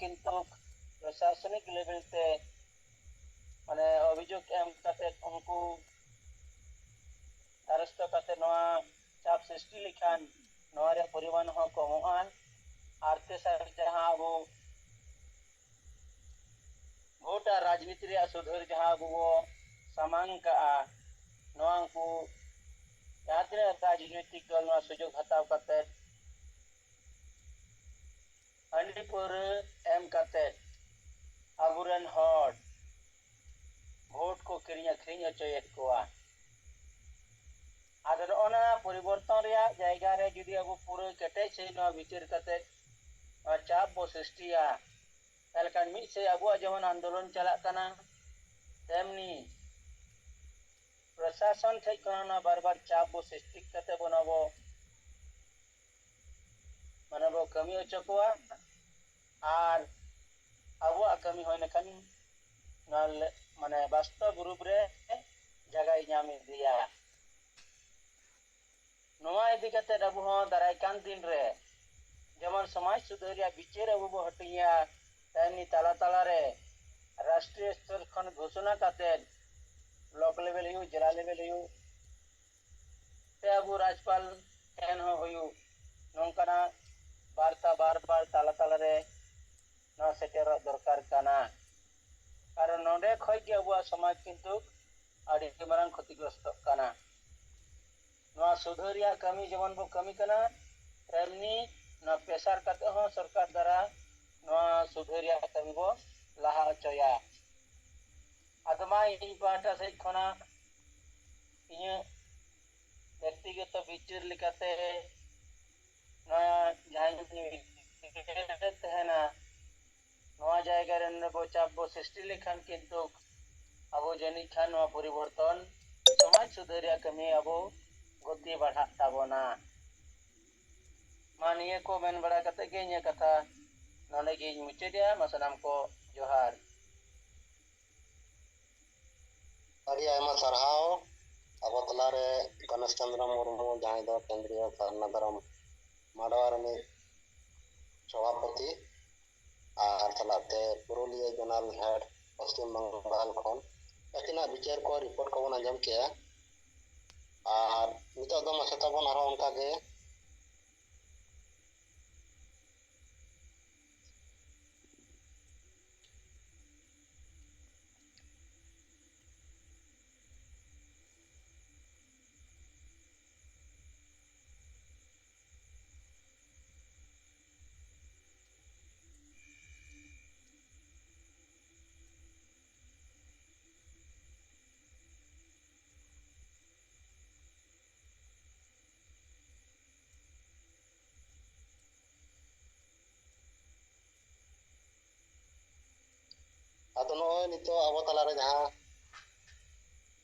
किंतु प्रशासनिक लेवल ते माने अभियोग एम कते उनको द्वारस्थ कते नवा चाप सृष्टि लेखान नवा रे परिमाण हो कमोआ आर तेसार जहां वो गोटा राजनीति रे सुधार जहां वो सामांग का नवा को यात्रा राजनीतिक दल नवा सुजोग हताव कते अंडीपुर एम कते अबुरन हॉट वोट को किरिया खरिया चयet कोआ आदर ओना परिवर्तन रिया जायगा रे जुदी अब पूरे कटे से नवा विचार कते चाप बो सृष्टिया एलकान मी से अब जवन आंदोलन चला कना तेमनी प्रशासन थे कोना बार-बार चाप बो सृष्टि कते बनाबो मानबो कमी अचकोआ आर अब कमी होय नखन नल माने वास्तव रूप रे जगह नाम दिया नवा इदी कते अब हो दाराय कान दिन रे जेमन समाज सुधारिया विचार अब बो हटिया तैनी ताला ताला रे राष्ट्रीय स्तर खन घोषणा कते ब्लॉक लेवल यू जिला लेवल यू ते अब राज्यपाल एन हो होयू नोंकना वार्ता बार-बार ताला ताला रे न सेटर दरकार काना कारण नोडे खय के अब समाज किंतु आडी मारन क्षतिग्रस्त काना नवा सुधारिया कमी जेमन बो कमी कना तेमनी न पेशार कते हो सरकार द्वारा नवा सुधारिया कमी बो लाहा चया आदमा इन पाटा से खना इन व्यक्तिगत विचार लिखते न जहां तहना नवा जायगा रे बो चाप बो सृष्टि लेखान किंतु अब जनी खान नवा परिवर्तन समाज सुधारिया कमी अब गति बढ़ा ताबोना मानिए को मेन बड़ा कते के न्या कथा नोने गे मुचेदिया मसनाम को जोहार अरे आयमा सरहाव अब तलारे गणेश चंद्र मुर्मू जहां दो केंद्रीय सरना धर्म माडवार में सभापति और चलाते पुरुलिया जोनल हेड पश्चिम बंगाल खन एकिना विचार को रिपोर्ट को आंजम के और नितो दो मसेता बन आरो उनका के आदो नोय नितो अब तलारे जहां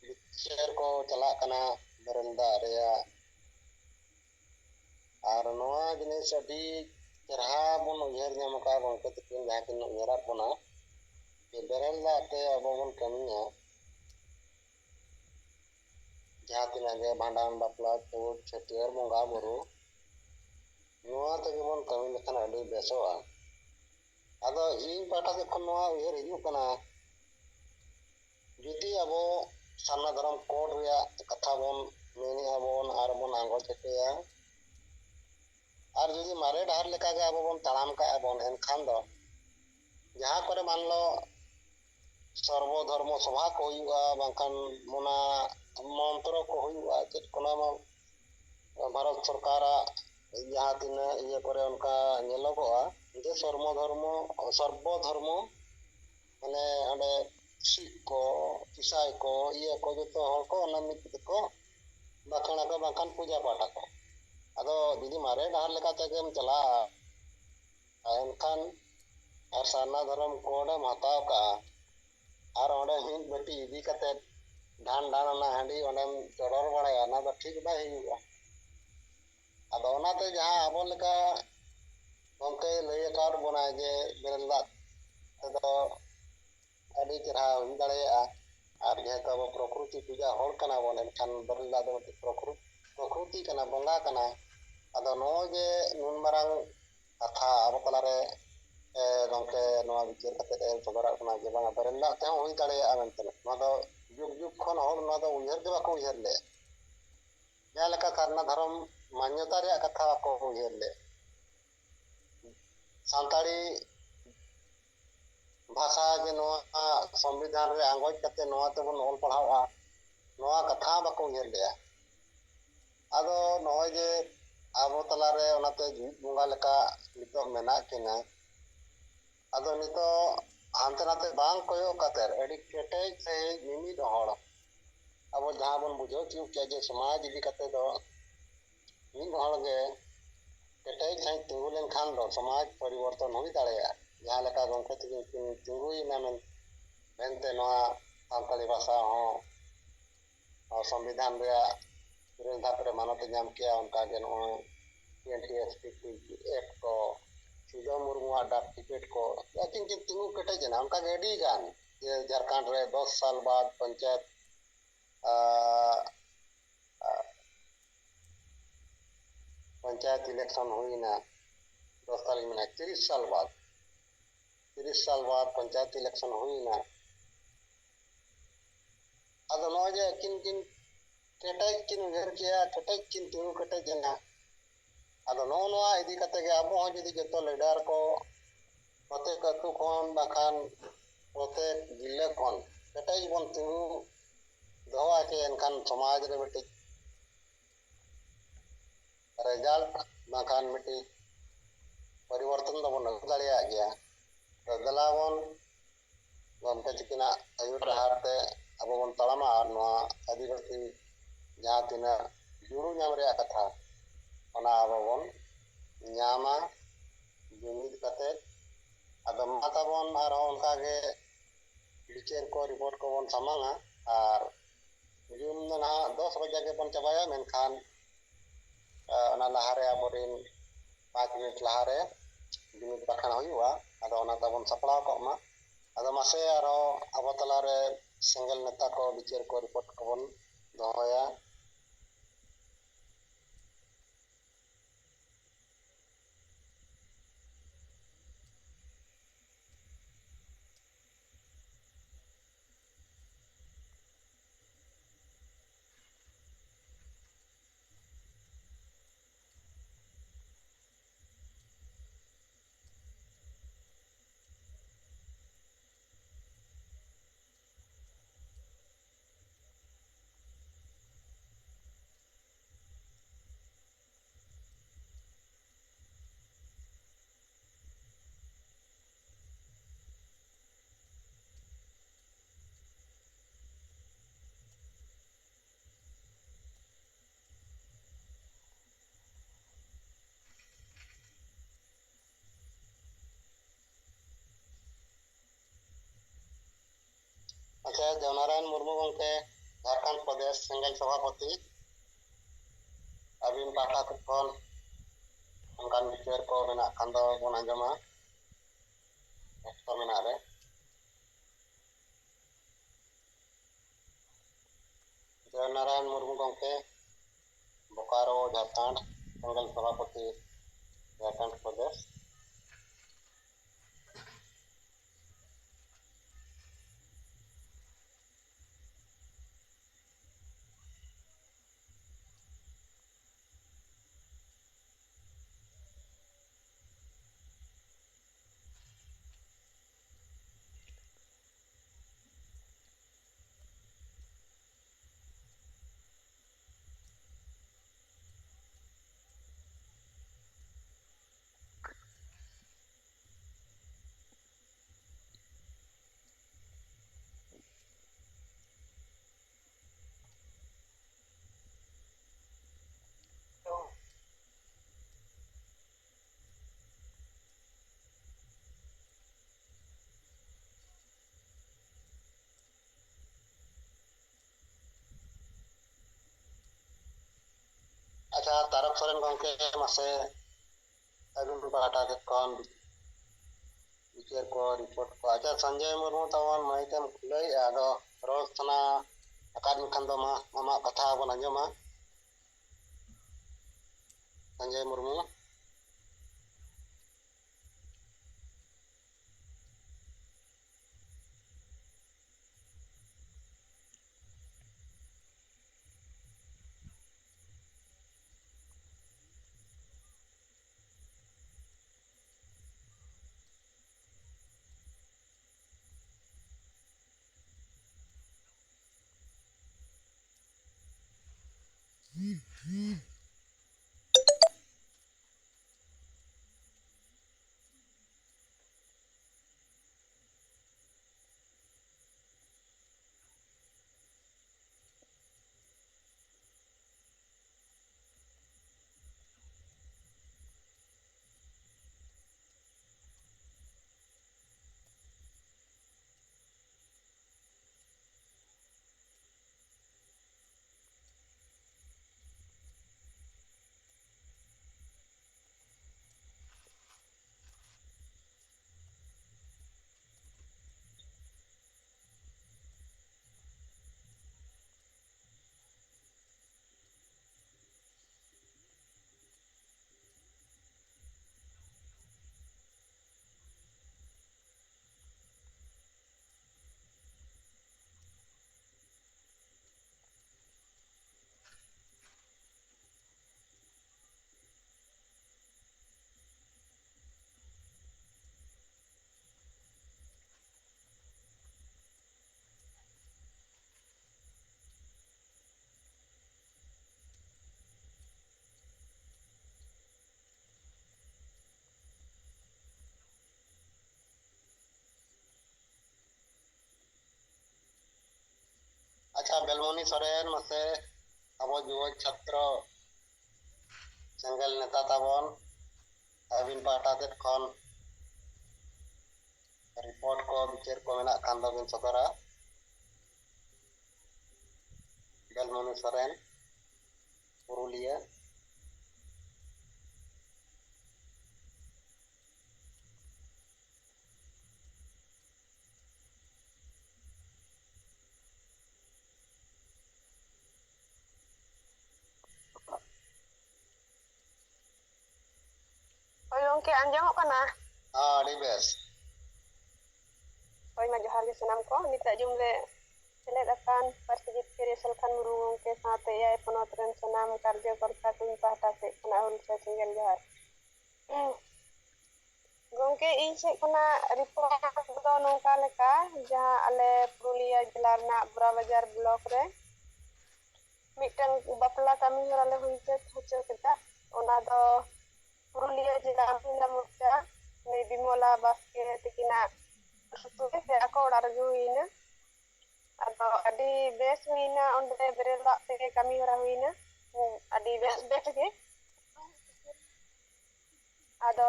विचार को चला कना बरंदा रेया और नोआ जिनिस अभी चरहा बन उयर नाम का गंके तकिन जहां किन उयरा बना के बरंदा ते अब बन कमिया जहां तिना गे भांडान बापला तो छटियर मंगा बुरु नोआ ते बन कमी लेखन अडी बेसोआ आदो इन पाटा से खन नोआ उयर हिजु कना जुदी अब सामना धर्म कोड रिया कथा बन मेनी आबन आर बन आंगो चेपेया और जुदी मारे डाहर लेका गे अब बन तालाम का बन एनखान दो जहां करे मान लो सर्व धर्म सभा को हुआ बांखान मोना मंत्र को हुआ चेत कोना भारत सरकार जहां तीन ये करे उनका नेलोगोआ जे सर्व धर्म माने अंडे सिख को ईसाई को ये को जो हर को अनामित को बाखना को बाखान पूजा पाठ को आदो जुदी मारे डाहर लेका तेगेम चला एनखान और सारना धर्म कोडे हताव का और ओंडे हिंद बेटी इदी कते धान धान ना हांडी ओंडेम चोरर बड़ाया ना तो ठीक बा हियुआ आदो ओनाते जहां आबो लेका गंके लय कार बना जे बेरला तो अड़ी चेहरा हुई दाड़ेया और जेहेतु अब प्रकृति पूजा हर कना बोन एनखान बेरला दो प्रकृति कना बंगा कना आदो नो जे नुन मारांग कथा अब तलारे ᱜᱚᱝᱠᱮ ᱱᱚᱣᱟ ᱵᱤᱪᱟᱹᱨ ᱠᱟᱛᱮ ᱮ ᱥᱚᱫᱚᱨᱟᱜ ᱠᱟᱱᱟ ᱡᱮ ᱵᱟᱝ ᱵᱮᱨᱮᱞ ᱫᱟᱜ ᱛᱮᱦᱚᱸ ᱦᱩᱭ ᱫᱟᱲᱮᱭᱟᱜᱼᱟ ᱢᱮᱱᱛᱮ ᱱᱚᱣᱟ ᱫᱚ ᱡᱩᱜᱽ ᱡᱩᱜᱽ ᱠᱷᱚᱱ ᱦᱚᱲ ᱱᱚᱣᱟ ᱫᱚ ᱩᱭᱦᱟᱹᱨ ᱜᱮ ᱵᱟᱠᱚ ᱩᱭᱦᱟᱹᱨ ᱞᱮᱫ ᱡᱟᱦᱟᱸ ᱞᱮᱠᱟ ᱥᱟᱨᱱᱟ ᱫᱷᱚᱨᱚᱢ ᱢᱟन्यता ᱨᱮᱭᱟᱜ ᱠᱟᱛᱷᱟ ᱵᱟᱠᱚ ᱩᱭᱦᱟᱹᱨ ᱞᱮᱫ ᱥᱟᱱᱛᱟᱲᱤ ᱵᱷᱟষᱟ ᱡᱮ ᱱᱚᱣᱟ ᱥᱚᱝᱵᱤᱫᱷᱟᱱ ᱨᱮ ᱟᱸᱜᱚᱪ ᱠᱟᱛᱮ ᱱᱚᱣᱟ ᱛᱮᱵᱚᱱ ᱚᱞ ᱯᱟᱲᱦᱟᱣᱼᱟ ᱱᱚᱣᱟ ᱠᱟᱛᱷᱟ ᱦᱚᱸ ᱵᱟᱠᱚ ᱩᱭᱦᱟᱹᱨ ᱞᱮᱜᱼᱟ ᱟᱫᱚ ᱱᱚᱜᱼᱚᱭ ᱡᱮ ᱟᱵᱚ ᱛᱟᱞᱟᱨᱮ ᱚᱱᱟᱛᱮ ᱡᱤᱣᱤᱫ ᱵᱚᱸᱜᱟ ᱞᱮᱠᱟ ᱱᱤᱛᱚᱜ ᱢᱮᱱᱟᱜ ᱠᱤᱱᱟ ᱟᱫᱚ ᱱᱤᱛᱚᱜ ᱦᱟᱱᱛᱮ ᱱᱟᱛᱮ ᱵᱟᱝ ᱠᱚᱭᱚᱜ ᱠᱟᱛᱮ ᱟᱹᱰᱤ ᱠᱮᱴᱮᱡ ᱥᱟᱺᱦᱤᱡ ᱢᱤᱢᱤᱫ ᱦᱚᱲ ᱟᱵᱚ ᱡᱟᱦᱟᱸ ᱵᱚᱱ ᱵᱩᱡᱷᱟᱹᱣ ᱛᱤᱭᱳᱜ ᱠᱮᱜᱼᱟ ᱡᱮ ᱥᱚᱢᱟᱡᱽ ᱤᱫᱤ ᱠᱟᱛᱮ ᱫᱚ ᱢᱤᱫ ᱦᱚᱲ ᱜᱮ ᱠᱮᱴᱮᱡ ᱥᱟᱺᱦᱤᱡ ᱛᱤᱸᱜᱩ ᱞᱮᱱᱠᱷᱟᱱ ᱫᱚ ᱥᱚᱢᱟᱡᱽ ᱯᱚᱨᱤᱵᱚᱨᱛᱚᱱ ᱦᱩᱭ ᱫᱟᱲᱮᱭᱟᱜᱼᱟ ᱡᱟᱦᱟᱸ ᱞᱮᱠᱟ ᱜᱚᱝᱠᱮ ᱛᱟᱹᱠᱤᱱ ᱠᱤᱱ ᱛᱤᱸᱜᱩᱭᱮᱱᱟ ᱢᱮᱱᱛᱮ ᱱᱚᱣᱟ ᱥᱟᱱᱛᱟᱲᱤ ᱵᱷᱟষᱟ ᱦᱚᱸ ᱥᱚᱝᱵᱤᱫᱷᱟᱱ ᱨᱮᱭᱟᱜ ᱤᱨᱟᱹᱞ ᱫᱷᱟᱯ ᱨᱮ ᱢᱟᱱᱚᱛ ᱮ ᱧᱟᱢ ᱠᱮᱜᱼᱟ ᱚᱱᱠᱟᱜᱮ ᱱᱚᱜᱼᱚᱭ PNTSP PGF ᱠᱚ ᱥᱤᱫᱷᱩ ᱢᱩᱨᱢᱩᱣᱟᱜ ᱰᱟᱠ ᱴᱤᱠᱤᱴ ko ᱟᱹᱠᱤᱱ ᱠᱤᱱ ᱛᱤᱸᱜᱩ ᱠᱮᱴᱮᱡ ᱮᱱᱟ ᱚᱱᱠᱟᱜᱮ ᱟᱹᱰᱤ ᱜᱟᱱ ᱡᱮ ᱡᱷᱟᱲᱠᱷᱚᱸᱰ ᱨᱮ 10 साल बाद पंचायत पंचायत इलेक्शन हुईना 10 साल में 30 साल बाद 30 साल बाद पंचायत इलेक्शन हुईना ᱟᱫᱚ ᱱᱚᱜᱼᱚᱭ ᱡᱮ ᱟᱹᱠᱤᱱ ᱠᱤᱱ ᱠᱮᱴᱮᱡ ᱠᱤᱱ ᱩᱭᱦᱟᱹᱨ ᱠᱮᱜᱼᱟ ᱠᱮᱴᱮᱡ ᱠᱤᱱ ᱛᱤᱸᱜᱩ ᱠᱮᱴᱮᱡ ᱮᱱᱟ ᱟᱫᱚ ᱱᱚᱜᱼᱚ ᱱᱚᱣᱟ ᱤᱫᱤ ᱠᱟᱛᱮ ᱜᱮ ᱟᱵᱚ ᱦᱚᱸ ᱡᱩᱫᱤ ᱡᱚᱛᱚ ᱞᱤᱰᱟᱨ ᱠᱚ ᱯᱨᱚᱛᱮᱠ ᱟᱹᱛᱩ ᱠᱷᱚᱱ ᱵᱟᱠᱷᱟᱱ ᱯᱨᱚᱛᱮᱠ ᱡᱤᱞᱟᱹ ᱠᱷᱚᱱ ᱠᱮᱴᱮᱡ ᱵᱚᱱ ᱛᱤᱸᱜᱩ ᱫᱚᱦᱚ ᱠᱮ ᱮᱱᱠᱷᱟᱱ ᱥᱚᱢᱟᱡᱽ ᱨᱮ ᱢᱤᱫᱴᱤᱡ ᱨᱮᱡᱟल्ट ᱵᱟᱠᱷᱟᱱ ᱢᱤᱫᱴᱤᱡ ᱯᱚᱨᱤᱵᱚᱨᱛᱚᱱ ᱫᱚᱵᱚᱱ ᱟᱹᱜᱩ ᱫᱟᱲᱮᱭᱟᱜ ᱜᱮᱭᱟ ᱫᱮᱞᱟ ᱵᱚᱱ ᱜᱚᱢᱠᱮ ᱛᱟᱹᱠᱤᱱᱟᱜ ᱟᱹᱭᱩᱨ ᱰᱟᱦᱟᱨ ᱛᱮ ᱟᱵᱚ ᱵᱚᱱ ᱛᱟᱲᱟᱢᱟ ᱟᱨ ᱱᱚᱣᱟ ᱟᱹᱫᱤᱵᱟᱹᱥᱤ ᱡᱟᱦᱟᱸ ᱛᱤᱱᱟᱹᱜ ᱡᱩᱲᱩ ᱧᱟᱢ ᱨᱮᱭᱟᱜ ᱠᱟᱛᱷᱟ ᱚᱱᱟ ᱟᱵᱚ ᱵᱚᱱ ᱧᱟᱢᱟ ᱡᱩᱢᱤᱫ ᱠᱟᱛᱮ ᱟᱫᱚ ᱢᱟ ᱛᱟᱵᱚᱱ ᱟᱨᱦᱚᱸ ᱚᱱᱠᱟᱜᱮ ᱵᱤᱪᱟᱹᱨ ᱠᱚ ᱨᱤᱯᱳর্ট ᱠᱚᱵᱚᱱ ᱥᱟᱢᱟᱝᱟ ᱟᱨ ᱡᱩᱢ ᱫᱚ ᱱᱟᱦᱟᱜ 10 ᱵᱟᱡᱮ ᱜᱮᱵᱚᱱ ᱪᱟᱵᱟᱭᱟ ᱢᱮᱱᱠᱷᱟन ᱚᱱᱟ ᱞᱟᱦᱟᱨᱮ ᱟᱵᱚᱨᱤᱱ 5 मिनट ᱞᱟᱦᱟᱨᱮ ᱡᱩᱢᱤᱫ ᱵᱟᱠᱷᱟᱱ ᱦᱩᱭᱩᱜᱼᱟ ᱟᱫᱚ ᱚᱱᱟ ᱛᱟᱵᱚᱱ ᱥᱟᱯᱲᱟᱣ ᱠᱚᱜ ᱢᱟ ᱟᱫᱚ ᱢᱟᱥᱮ ᱟᱨᱦᱚᱸ ᱟᱵᱚ ᱛᱟᱞᱟᱨᱮ ᱥᱮᱸᱜᱮᱞ ᱱᱮᱛᱟ ᱠᱚ ᱵᱤᱪᱟᱹᱨ ᱠᱚ ᱨᱤᱯᱳর্ট ᱠᱚᱵᱚᱱ ᱫᱚᱦᱚᱭᱟ अच्छा जवनारायण मुर्मू गंके झारखंड प्रदेश सेंगेल सभापति अबिन पाटा खन onkan bicar ko menak kan do bon anjama okto menak re जवनारायण Murmu गंके Bokaro Jharkhand Sengel सभापति झारखंड प्रदेश अच्छा तारक सोरेन गंके मासे अबिन पाटा खन बिचार को रिपोर्ट को अच्छा संजय मुर्मू तवन माइकम खुलई आदो रोज तना अकादमी खान दो मा मामा कथा बन अंजमा संजय मुर्मू ᱟᱪᱪᱷᱟ ᱵᱮᱞᱢᱚᱱᱤ ᱥᱚᱨᱮᱱ ᱢᱟᱥᱮ ᱟᱵᱚ ᱡᱩᱣᱟᱹ ᱪᱷᱟᱛᱨᱚ ᱥᱮᱸᱜᱮᱞ ᱱᱮতা ᱛᱟᱵᱚᱱ ᱟᱹᱵᱤᱱ ᱯᱟᱦᱴᱟ ᱥᱮᱫ ᱠᱷᱚᱱ ᱨᱤᱯᱳর্ট ko ᱵᱤᱪᱟᱹᱨ ko ᱢᱮᱱᱟᱜ ᱠᱷᱟᱱ ᱫᱚ ᱵᱤᱱ ᱥᱚᱫᱚᱨᱟ Belmoni Soren Purulia Hoy gongke anjamok kana. ᱟᱹᱰᱤ ᱵᱮᱥ Hoy ma johar ge sanam ko nita jumle seled akan parti jitkiri Salkhan Muru gongke sawte eyai ponot ren sanam karyakarta ko pahta sed khona hul sengel johar. Gongke ᱤᱧ ᱥᱮᱫ ᱠᱷᱚᱱᱟᱜ report ᱫᱚ ᱱᱚᱝᱠᱟ ᱞᱮᱠᱟ ᱡᱟᱦᱟᱸ ᱟᱞᱮ ᱯᱩᱨᱩᱞᱤᱭᱟᱹ ᱡᱮᱞᱟ ᱨᱮᱱᱟᱜ ᱵᱚᱨᱟ ᱵᱟᱡᱟᱨ ᱵᱞᱚᱠ ᱨᱮ ᱢᱤᱫᱴᱟᱝ ᱵᱟᱯᱞᱟ ᱠᱟᱹᱢᱤ ᱦᱚᱨᱟ ᱞᱮ ᱦᱩᱭ ᱦᱚᱪᱚ ᱠᱮᱫᱟ ᱚᱱᱟ ᱫᱚ ᱯᱩᱨᱩᱞᱤᱭᱟᱹ ᱡᱮᱞᱟ ᱢᱚᱦᱤᱞᱟ ᱢᱳᱨᱪᱟ ᱵᱤᱢᱚᱞᱟ ᱵᱟᱥᱠᱮ ᱛᱟᱹᱠᱤᱱᱟᱜ ᱥᱩᱛᱩᱜ ᱥᱮ ᱟᱠᱚ ᱚᱲᱟᱜ ᱨᱮᱜᱮ ᱦᱩᱭᱱᱟ ᱟᱫᱚ ᱟᱹᱰᱤ ᱵᱮᱥ ᱦᱩᱭᱱᱟ ᱚᱸᱰᱮ ᱵᱮᱨᱮᱞ ᱫᱟᱜ ᱛᱮᱜᱮ ᱠᱟᱹᱢᱤ ᱦᱚᱨᱟ ᱦᱩᱭᱱᱟ ᱟᱹᱰᱤ ᱵᱮᱥ ᱜᱮ ᱟᱫᱚ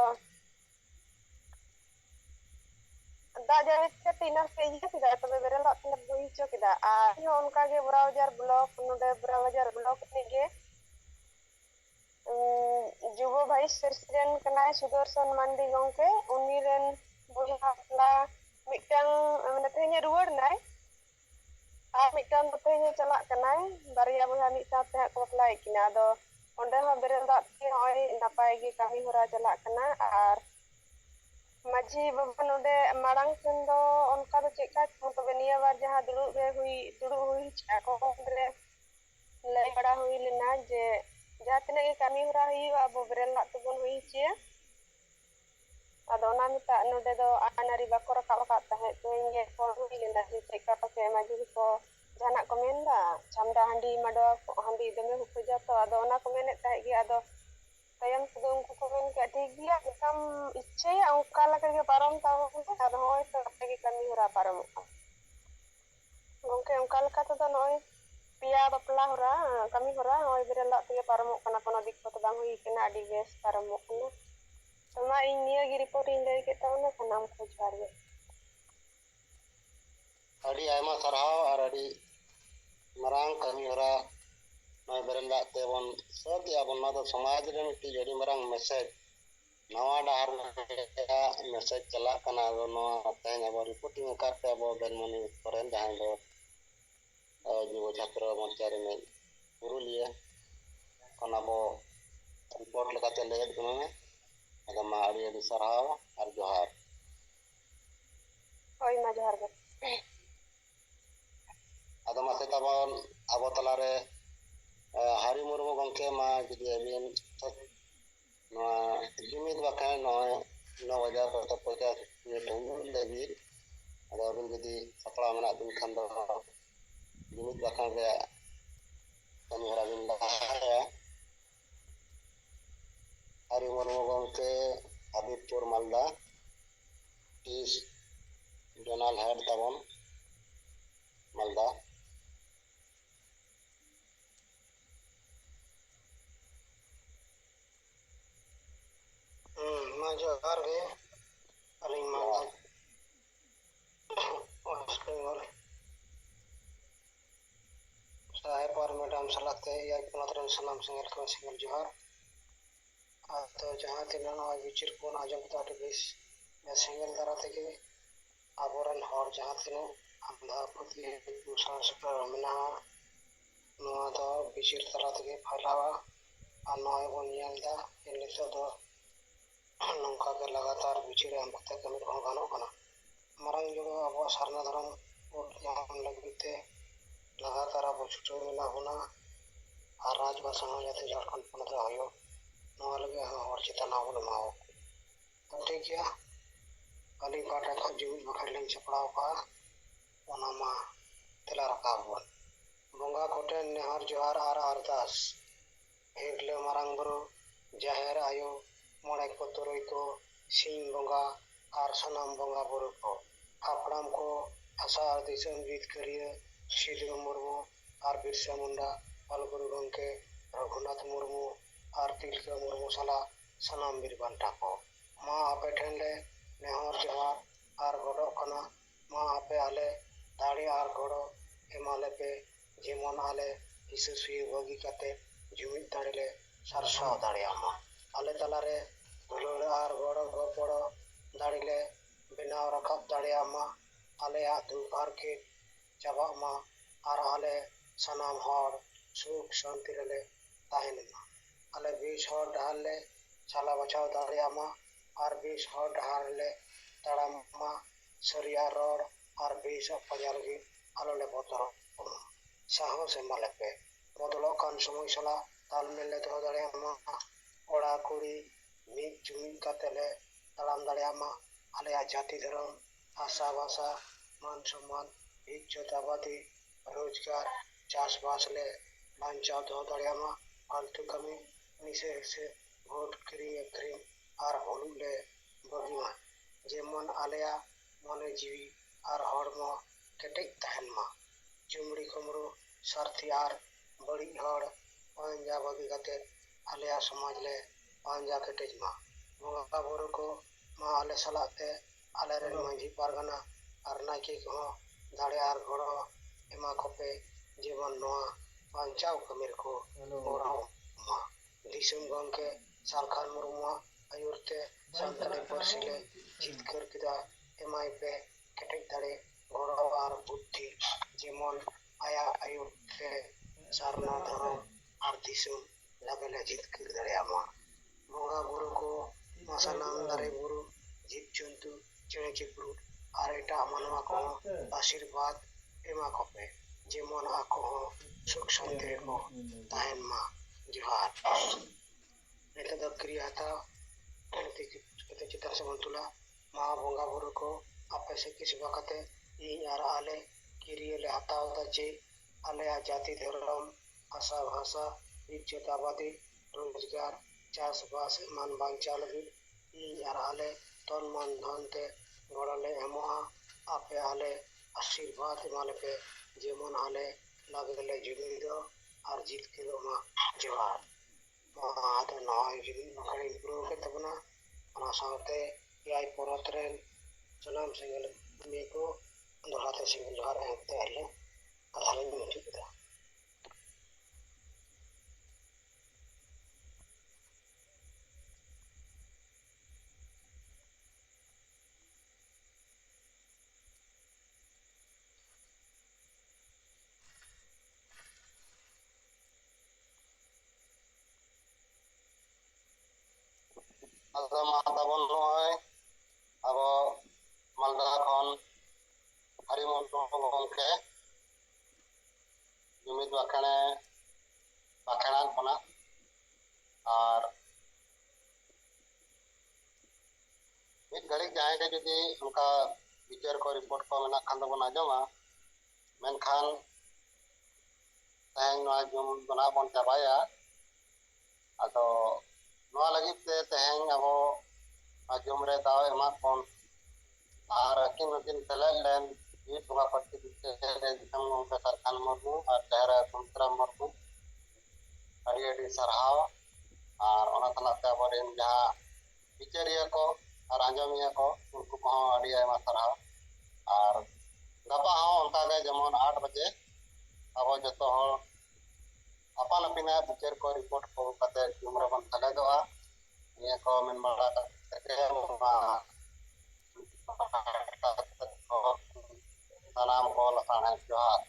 ᱫᱟᱜ ᱡᱟᱹᱲᱤ ᱠᱟᱛᱮ ᱱᱟᱥᱮ ᱤᱭᱟᱹ ᱠᱮᱫᱟ ᱛᱚᱵᱮ ᱵᱮᱨᱮᱞ ᱫᱟᱜ ᱛᱮᱞᱮ ᱦᱩᱭ ᱦᱚᱪᱚ ᱠᱮᱫᱟ ᱟᱨ ᱤᱧᱦᱚᱸ ᱚᱱᱠᱟᱜᱮ ᱵᱚᱨᱟ ᱵᱟᱡᱟᱨ ᱵᱞᱚᱠ ᱱᱚᱰᱮ ᱵᱚᱨᱟ ᱵᱟᱡᱟᱨ ᱵᱞᱚᱠ ᱨᱤᱱᱤᱡ ᱜᱮ ᱡᱩᱵᱚ ᱵᱷᱟᱭᱤᱥ ᱯᱨᱮᱥᱤᱰᱮন্ট ᱠᱟᱱᱟᱭ ᱥᱩᱫᱚᱨᱥᱚᱱ ᱢᱟᱱᱰᱤ ᱜᱚᱝᱠᱮ ᱩᱱᱤ ᱨᱮᱱ ᱵᱚᱭᱦᱟ ᱵᱟᱯᱞᱟ ᱢᱤᱫᱴᱟᱝ ᱢᱟᱱᱮ ᱛᱮᱦᱮᱧ ᱨᱩᱣᱟᱹᱲ ᱱᱟᱭ ᱟᱨ ᱢᱤᱫᱴᱟᱝ ᱫᱚ ᱛᱮᱦᱮᱧ ᱪᱟᱞᱟᱜ ᱠᱟᱱᱟᱭ ᱵᱟᱨᱭᱟ ᱵᱚᱭᱦᱟ ᱢᱤᱫ ᱥᱟᱶᱛᱮ ᱦᱟᱸᱜ ᱠᱚ ᱵᱟᱯᱞᱟᱭᱮᱫ ᱠᱤᱱᱟ ᱟᱫᱚ ᱚᱸᱰᱮ ᱦᱚᱸ ᱵᱮᱨᱮᱞ ᱫᱟᱜ ᱛᱮ ᱱᱚᱜᱼᱚᱭ ᱱᱟᱯᱟᱭ ᱜᱮ ᱠᱟᱹᱢᱤ ᱦᱚᱨᱟ ᱪᱟᱞᱟᱜ ᱠᱟᱱᱟ ᱟᱨ ᱢᱟᱹᱡᱷᱤ ᱵᱟᱵᱟ ᱱᱚᱰᱮ ᱢᱟᱲᱟᱝ ᱥᱮᱱ ᱫᱚ ᱚᱱᱠᱟ ᱫᱚ ᱪᱮᱫᱠᱟ ᱛᱚᱵᱮ ᱱᱤᱭᱟᱹ ᱵᱟᱨ ᱡᱟᱦᱟᱸ ᱫᱩᱲᱩᱵ ᱦᱩᱭ ᱟᱠᱚ ᱚᱸᱰᱮ ᱞᱟᱹᱭ ᱵᱟᱲᱟ ᱦᱩᱭ ᱞᱮᱱᱟ ᱡᱮ ᱡᱟᱦᱟᱸ ᱛᱤᱱᱟᱹᱜ ᱜᱮ ᱠᱟᱹᱢᱤ ᱦᱚᱨᱟ ᱦᱩᱭᱩᱜᱼᱟ ᱟᱵᱚ ᱵᱮᱨᱮᱞ ᱫᱟᱜ ᱛᱮᱵᱚᱱ ᱦᱩᱭ ᱦᱚᱪᱚᱭᱟ ᱟᱫᱚ ᱚᱱᱟ ᱢᱮᱛᱟᱜ ᱱᱚᱰᱮ ᱫᱚ ᱟᱹᱱ ᱟᱹᱨᱤ ᱵᱟᱠᱚ ᱨᱟᱠᱟᱵ ᱟᱠᱟᱫ ᱛᱟᱦᱮᱸᱫ ᱛᱮᱦᱮᱧ ᱜᱮ ᱯᱷᱳᱱ ᱦᱩᱭ ᱞᱮᱱᱟ ᱡᱮ ᱪᱮᱫᱠᱟ ᱯᱟᱥᱮᱡ ᱢᱟᱹᱡᱷᱤ ᱠᱚ ᱡᱟᱦᱟᱱᱟᱜ ᱠᱚ ᱢᱮᱱᱫᱟ ᱪᱷᱟᱢᱰᱟ ᱦᱟᱺᱰᱤ ᱢᱟᱰᱣᱟ ᱦᱟᱺᱰᱤ ᱫᱚᱢᱮ ᱠᱚ ᱠᱷᱚᱡᱟ ᱛᱚ ᱟᱫᱚ ᱚᱱᱟ ᱠᱚ ᱢᱮᱱᱮᱫ ᱛᱟᱦᱮᱸᱫ ᱜᱮ ᱟᱫᱚ ᱛᱟᱭᱚᱢ ᱛᱮᱫᱚ ᱩᱱᱠᱩ ᱠᱚ ᱢᱮᱱ ᱠᱮᱜᱼᱟ ᱴᱷᱤᱠ ᱜᱮᱭᱟ ᱪᱮᱠᱟᱢ ᱤᱪᱪᱷᱟᱹᱭᱟ ᱚᱱᱠᱟ ᱞᱮᱠᱟᱜᱮ ᱯᱟᱨᱚᱢ ᱛᱟᱵᱚᱱ ᱯᱮ ᱟᱫᱚ ᱱᱚᱜᱼᱚᱭ ᱛᱚ ᱱᱟᱯᱟᱭ ᱜᱮ ᱠᱟᱹᱢᱤ ᱦᱚᱨᱟ ᱯᱟᱨᱚᱢᱚᱜᱼᱟ ᱜᱚᱝᱠᱮ ᱚᱱᱠᱟ ᱞᱮᱠᱟ ᱛᱮᱫᱚ ᱱᱚᱜᱼᱚᱭ ᱯᱮᱭᱟ ᱵᱟᱯᱞᱟ ᱦᱚᱨᱟ ᱠᱟᱹᱢᱤ ᱦᱚᱨᱟ ᱱᱚᱜᱼᱚᱭ ᱵᱮᱨᱮᱞ ᱫᱟᱜ ᱛᱮᱜᱮ ᱯᱟᱨᱚᱢᱚᱜ ᱠᱟᱱᱟ ᱠᱳᱱᱳ ᱫᱤᱠᱠᱚᱛ ᱵᱟᱝ ᱦᱩᱭ ᱠᱟᱱᱟ ᱟᱹᱰᱤ ᱵᱮᱥ ᱯᱟᱨᱚᱢᱚᱜ ᱠᱟᱱᱟ ᱛᱚ ᱢᱟ ᱤᱧ ᱱᱤᱭᱟᱹᱜᱮ ᱨᱤᱯᱳᱨᱴ ᱤᱧ ᱞᱟᱹᱭ ᱠᱮᱫ ᱛᱟᱵᱚᱱᱟ ᱥᱟᱱᱟᱢ ᱠᱚ ᱡᱚᱦᱟᱨ ᱜᱮ ᱟᱹᱰᱤ ᱟᱭᱢᱟ ᱥᱟᱨᱦᱟᱣ ᱟᱨ ᱟᱹᱰᱤ ᱢᱟᱨᱟᱝ ᱠᱟᱹᱢᱤ ᱦᱚᱨᱟ ᱱᱚᱣᱟ ᱵᱮᱨᱮᱞ ᱫᱟᱜ ᱛᱮᱵᱚᱱ ᱥᱟᱹᱛ ᱮᱫᱟ ᱵᱚᱱ ᱱᱚᱣᱟ ᱫᱚ ᱥᱚᱢᱟᱡᱽ ᱨᱮ ᱢᱤᱫᱴᱤᱡ ᱟᱹᱰᱤ ᱢᱟᱨᱟᱝ ᱢᱮᱥᱮᱡᱽ ᱱᱟᱣᱟ ᱰᱟᱦᱟᱨ ᱨᱮᱭᱟᱜ ᱢᱮᱥᱮᱡᱽ ᱪᱟᱞᱟᱜ ᱠᱟᱱᱟ ᱟᱫᱚ ᱱᱚᱣᱟ ᱛᱮᱦᱮᱧ ᱟᱵᱚ ᱨᱤᱯᱳর্টিং ᱟᱠᱟᱫ ᱛᱮ ᱟᱵᱚ ᱵᱮᱞᱢᱚᱱᱤ ᱥᱚᱨᱮᱱ ᱡᱟᱦᱟᱸᱭ ᱫᱚ ᱡᱩᱵᱚ ᱪᱷᱟᱛᱨᱚ ᱢᱳᱨᱪᱟ ᱨᱤᱱᱤᱡ ᱯᱩᱨᱩᱞᱤᱭᱟᱹ ᱠᱷᱚᱱ ᱟᱵᱚ ᱨᱤᱯᱳর্ট ᱞᱮᱠᱟᱛᱮ ᱞᱟᱹᱭᱮᱫ ᱵᱚᱱᱟ ᱟᱫᱚ ᱢᱟ ᱟᱹᱰᱤ ᱟᱹᱰᱤ ᱥᱟᱨᱦᱟᱣ ᱟᱨ ᱡᱚᱦᱟᱨ ᱦᱳᱭ ᱢᱟ ᱡᱚᱦᱟᱨ ᱜᱮ ᱟᱫᱚ ᱢᱟᱥᱮ ᱛᱟᱵᱚᱱ ᱟᱵᱚ ᱛᱟᱞᱟᱨᱮ ᱦᱟᱹᱨᱤ ᱢᱩᱨᱢᱩ ᱜᱚᱝᱠᱮ ᱢᱟ ᱡᱩᱫᱤ ᱟᱹᱵᱤᱱ ᱱᱚᱣᱟ ᱡᱩᱢᱤᱫ ᱵᱟᱠᱷᱟᱱ ᱱᱚᱜᱼᱚᱭ 9:50 ᱢᱤᱱᱤᱴ ᱞᱟᱹᱜᱤᱫ ᱟᱫᱚ ᱟᱹᱵᱤᱱ ᱡᱩᱫᱤ ᱥᱟᱯᱲᱟᱣ ᱢᱮᱱᱟᱜ ᱵᱤᱱ ᱠᱷᱟᱱ ᱫᱚ ᱡᱩᱢᱤᱫ ᱵᱟᱠᱷᱟᱱ ᱨᱮᱭᱟᱜ ᱠᱟᱹᱢᱤ ᱦᱚᱨᱟ ᱵᱤᱱ ᱞᱟᱦᱟᱭᱟ ᱦᱟᱹᱨᱤ ᱢᱩᱨᱢᱩ ᱜᱚᱝᱠᱮ ᱦᱟᱵᱤᱵᱯᱩᱨ ᱢᱟᱞᱫᱟ ᱤᱥ ᱡᱳᱱᱟᱞ ᱦᱮᱰ ᱛᱟᱵᱚᱱ ᱢᱟᱞᱫᱟ ᱢᱟ ᱡᱚᱦᱟᱨ ᱜᱮ ᱟᱹᱞᱤᱧ ᱢᱟᱞᱫᱟ ᱳᱭᱮᱥᱴ ᱵᱮᱝᱜᱚᱞ ᱥᱟᱦᱮᱵ ᱟᱨ ᱢᱮᱰᱟᱢ ᱥᱟᱞᱟᱜ ᱛᱮ ᱮᱭᱟᱭ ᱯᱚᱱᱚᱛ ᱨᱮᱱ ᱥᱟᱱᱟᱢ ᱥᱮᱸᱜᱮᱞ ᱠᱚ ᱥᱮᱸᱜᱮᱞ ᱡᱚᱦᱟर ᱟᱫᱚ ᱡᱟᱦᱟᱸ ᱛᱤᱱᱟᱹᱜ ᱱᱚᱣᱟ ᱵᱤᱪᱟᱹᱨ ᱠᱚᱵᱚᱱ ᱟᱸᱡᱚᱢ ᱠᱮᱫᱟ ᱟᱹᱰᱤ ᱵᱮᱥ ᱥᱮᱸᱜᱮᱞ ᱫᱟᱨᱟ ᱛᱮᱜᱮ ᱟᱵᱚᱨᱮᱱ ᱦᱚᱲ ᱡᱟᱦᱟᱸ ᱛᱤᱱᱟᱹᱜ ᱟᱸᱫᱷᱟ ᱯᱟᱹᱛᱭᱟᱹᱣ ᱠᱩᱥᱟᱹᱨ ᱥᱟᱯᱲᱟᱣ ᱢᱮᱱᱟᱜᱼᱟ ᱱᱚᱣᱟ ᱫᱚ ᱵᱤᱪᱟᱹᱨ ᱛᱟᱞᱟ ᱛᱮᱜᱮ ᱯᱷᱟᱭᱞᱟᱣᱟ ᱟᱨ ᱱᱚᱜᱼᱚᱭ ᱵᱚᱱ ᱧᱮᱞ ᱮᱫᱟ ᱱᱤᱛᱚᱜ ᱫᱚ ᱱᱚᱝᱠᱟ ᱜᱮ ᱞᱟᱜᱟᱛᱟᱨ ᱵᱤᱪᱟᱹᱨ ᱮᱢ ᱠᱟᱛᱮ ᱠᱟᱹᱢᱤ ᱠᱚᱦᱚᱸ ᱜᱟᱱᱚᱜ ᱠᱟᱱᱟ ᱢᱟᱨᱟᱝ ᱡᱳᱨ ᱟᱵᱚᱣᱟᱜ ᱥᱟᱨᱱᱟ ᱫᱷᱚᱨᱚᱢ ᱠᱳᱰ ᱧᱟᱢ ᱞᱟᱹᱜᱤᱫ ᱛᱮ ᱞᱟᱜᱟᱛᱟᱨ ᱟᱵᱚ ᱪᱷᱩᱴᱟᱹᱣ ᱢᱮᱱᱟᱜ ᱵᱚᱱᱟ ᱟᱨ ᱨᱟᱡᱽ ᱵᱷᱟᱥᱟ ᱦᱚᱸ ᱡᱟᱛᱮ ᱡᱷᱟᱲᱠᱷᱚᱸᱰ ᱯᱚᱱᱚᱛ ᱨᱮ ᱦᱩᱭᱩᱜ ᱱᱚᱣᱟ ᱞᱟᱹᱜᱤᱫ ᱦᱚᱸ ᱦᱚᱲ ᱪᱮᱛᱟᱱ ᱵᱚᱱ ᱮᱢᱟᱣ ᱴᱷᱤक ᱜᱮᱭᱟ ᱟᱹᱞᱤᱧ ᱯᱟᱦᱴᱟ ᱠᱷᱚᱱ ᱡᱩᱢᱤᱫ ᱵᱟᱠᱷᱨᱟ ᱞᱤᱧ ᱥᱟᱯᱲᱟᱣ ᱠᱟᱜᱼᱟ ᱚᱱᱟ ᱢᱟ ᱛᱮᱞᱟ ᱨᱟᱠᱟᱵ ᱵᱚᱱ ᱵᱚᱸᱜᱟ ᱠᱚᱴᱷᱮᱱ ᱱᱮᱦᱚᱨ ᱡᱚᱦᱟᱨ ᱟᱨ ᱟᱨᱫᱟᱥ ᱦᱤᱨᱞᱟᱹ ᱢᱟᱨᱟᱝ ᱵᱩᱨᱩ ᱡᱟᱦᱮᱨ ᱟᱭᱳ ᱢᱚᱬᱮ ᱠᱚ ᱛᱩᱨᱩᱭ ᱠᱚ ᱥᱤᱧ ᱵᱚᱸᱜᱟ ᱟᱨ ᱥᱟᱱᱟᱢ ᱵᱚᱸᱜᱟ ᱵᱩᱨᱩ ᱠᱚ ᱦᱟᱯᱲᱟᱢ ᱠᱚ ᱦᱟᱥᱟ ᱫᱤᱥᱚᱢ ᱡᱤᱛᱠᱟᱹᱨᱤᱭᱟᱹ ᱥᱤᱫᱩ ᱢᱩᱨᱢᱩ ᱟᱨ ᱵᱤᱨᱥᱟ ᱢᱩᱱᱰᱟ ᱚᱞᱜᱩᱨᱩ ᱜᱚᱢᱠᱮ ᱨᱚᱜᱷᱩᱱᱟᱛᱷ ᱢᱩᱨᱢᱩ ᱟᱨ ᱛᱤᱞᱠᱟᱹ ᱢᱩᱨᱢᱩ ᱥᱟᱞᱟᱜ ᱥᱟᱱᱟᱢ ᱵᱤᱨ ᱵᱟᱱᱴᱟ ᱠᱚ ᱢᱟ ᱟᱯᱮ ᱴᱷᱮᱱ ᱞᱮ ᱱᱮᱦᱚᱨ ᱡᱚᱦᱟᱨ ᱟᱨ ᱜᱚᱰᱚᱜ ᱠᱟᱱᱟ ᱢᱟ ᱟᱯᱮ ᱟᱞᱮ ᱫᱟᱲᱮ ᱟᱨ ᱜᱚᱲᱚ ᱮᱢᱟᱞᱮᱯᱮ ᱡᱮᱢᱚᱱ ᱟᱞᱮ ᱦᱤᱥᱟᱹ ᱥᱩᱭᱟᱹ ᱵᱟᱹᱜᱤ ᱠᱟᱛᱮ ᱡᱩᱢᱤᱫ ᱫᱟᱲᱮ ᱞᱮ ᱥᱟᱨᱥᱟᱣ ᱫᱟᱲᱮᱭᱟᱜ ᱢᱟ ᱟᱞᱮ ᱛᱟᱞᱟᱨᱮ ᱫᱩᱞᱟᱹᱲ ᱟᱨ ᱜᱚᱲᱚ ᱜᱚᱯᱚᱲᱚ ᱫᱟᱲᱮ ᱞᱮ ᱵᱮᱱᱟᱣ ᱨᱟᱠᱟᱵ ᱫᱟᱲᱮᱭᱟᱜ ᱢᱟ ᱟᱞᱮᱭᱟᱜ ᱫᱩᱠ ᱦᱟᱨᱠᱮᱛ ᱪᱟᱵᱟᱜ ᱢᱟ ᱟᱨ ᱟᱞᱮ ᱥᱟᱱᱟᱢ ᱦᱚᱲ ᱥᱩᱠ ᱥᱟᱱᱛᱤ ᱨᱮᱞᱮ ᱛᱟᱦᱮᱱ ᱢᱟ ᱟᱞᱮ ᱵᱮᱥ ᱦᱚᱨ ᱰᱟᱦᱟᱨ ᱞᱮ ᱪᱟᱞᱟ ᱵᱟᱪᱷᱟᱣ ᱫᱟᱲᱮᱭᱟᱜ ᱢᱟ ᱟᱨ ᱵᱮᱥ ᱦᱚᱨ ᱰᱟᱦᱟᱨ ᱨᱮᱞᱮ ᱛᱟᱲᱟᱢ ᱢᱟ ᱥᱟᱹᱨᱤᱭᱟᱜ ᱨᱚᱲ ᱟᱨ ᱵᱮᱥᱟᱜ ᱯᱟᱸᱡᱟ ᱞᱟᱹᱜᱤᱫ ᱟᱞᱚᱞᱮ ᱵᱚᱛᱚᱨᱚᱜ ᱢᱟ ᱥᱟᱦᱚᱥ ᱮᱢᱟᱞᱮᱯᱮ ᱵᱚᱫᱚᱞᱚᱜ ᱠᱟᱱ ᱥᱚᱢᱚᱭ ᱥᱟᱞᱟᱜ ᱛᱟᱞᱢᱮᱞ ᱞᱮ ᱫᱚᱦᱚ ᱫᱟᱲᱮᱭᱟᱜ ᱢᱟ ᱠᱚᱲᱟ ᱠᱩᱲᱤ ᱢᱤᱫ ᱡᱩᱢᱤᱫ ᱠᱟᱛᱮ ᱞᱮ ᱛᱟᱲᱟᱢ ᱫᱟᱲᱮᱭᱟᱜ ᱢᱟ ᱟᱞᱮᱭᱟᱜ ᱡᱟᱹᱛᱤ ᱫᱷᱚᱨᱚᱢ ᱟᱥᱟ ᱵᱷᱟᱥᱟ मान सम्मान इज्जत आबादी रोजगार चाषबास ले बांचाव दो दाड़ियामा फालतू कमी निसे से वोट किरिंग अखरिंग आर होलू ले बगिमा जेमन आलेया मने जीवी आर हड़मो केटेज तहन मा चुमड़ी कुमरू सारथी आर बड़ी हड़ पांजा बगी कते आलेया समाज ले पांजा केटेज मा बंगा बुरु को मा आले सलाते आले रे मांझी पारगना आर नायके को दाड़े आर गड़ो एमा कोपे जीवन नोआ बांचाव कमिर को गोराव मा दिसुम गंके सालखान मुर्मुआ आयुरते संताली परसिले जितकर किदा एमाई पे केटेज दाड़े गड़ो आर बुद्धि जेमन आया आयुरते सारना धरो आर दिसुम लगले जितकर दाड़े आमा बंगा बुरु को मसानाम दारे बुरु जीव जंतु चेणे चिपरू आर एटा मानवा को आशीर्वाद एमा कोपे जेमन आको सुख शांति को ताहन मा जोहार नेता द क्रियाता कते चित्र से बंतुला मा बंगा बुरु को आपे से किस वकते इन आर आले किरिये ले हताव दा जे आले जाति धर्म आशा भाषा इज्जत आबादी रोजगार चाषबास मान बांचाल लगी इन आर आले तन मन धन ते गड़ले एमोआ आपे आले आशीर्वाद एमाले पे जेमन आले लागले जुमिद और जीत के मा जोहार मा तो नय जुदी नखड़ी प्रो के तबना ona साथे याई परत रेन सलाम सिंगल मे को दोहराते सिंगल जोहार एते आले कथा ले मुठी केदा ᱟᱫᱚ ᱢᱟ ᱛᱟᱵᱚᱱ ᱱᱚᱜᱼᱚᱭ ᱟᱵᱚ ᱢᱟᱞᱫᱟ ᱠᱷᱚᱱ ᱦᱟᱨᱤᱢᱚᱱ ᱜᱚᱢᱠᱮ ᱡᱩᱢᱤᱫ ᱵᱟᱠᱷᱮᱲᱟᱱ ᱠᱷᱚᱱᱟᱜ ᱟᱨ ᱢᱤᱫ ᱜᱷᱟᱹᱲᱤᱡ ᱡᱟᱦᱟᱸᱭ ᱜᱮ ᱡᱩᱫᱤ ᱚᱱᱠᱟ ᱵᱤᱪᱟᱹᱨ ᱠᱚ ᱨᱤᱯᱳर्ट ᱠᱚ ᱢᱮᱱᱟᱜ ᱠᱷᱟᱱ ᱫᱚᱵᱚᱱ ᱟᱸᱡᱚᱢᱟ ᱢᱮᱱᱠᱷᱟᱱ ᱛᱮᱦᱮᱧ ᱱᱚᱣᱟ ᱡᱩᱢ ᱫᱚ ᱱᱟᱜ ᱵᱚᱱ ᱪᱟᱵᱟᱭᱟ ᱟᱫᱚ नवा लगित ते तेहें अब जुम रे दाव एमा बन और अकिन अकिन तले लेन ये बंगा पट्टी दिते दिसम गंके सरखान मुर्मू और चेहरा सुमित्रा मुर्मू अड़ी अड़ी सरहाव और ओना तलाते अबरेन जहां विचारिया को और आंजमिया को उनको को अड़ी आयमा सरहाव और गपा हो उनका के जेमन 8 बजे अब जतो हो अपन अपिना विचार को रिपोर्ट को कते जुम रे बन सलेदोआ ये को मेन बड़ा के सलाम को लखाना जोहार